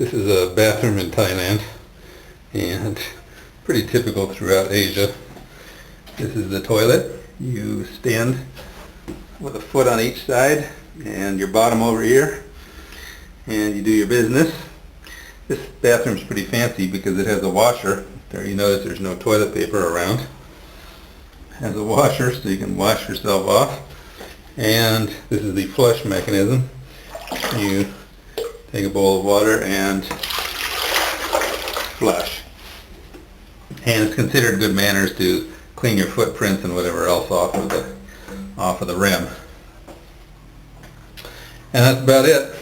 This is a bathroom in Thailand, and pretty typical throughout Asia. This is the toilet. You stand with a foot on each side and your bottom over here, and you do your business. This bathroom's pretty fancy because it has a washer. There you notice there's no toilet paper around. It has a washer so you can wash yourself off. And this is the flush mechanism. You take a bowl of water and flush. And it's considered good manners to clean your footprints and whatever else off of the rim. And that's about it.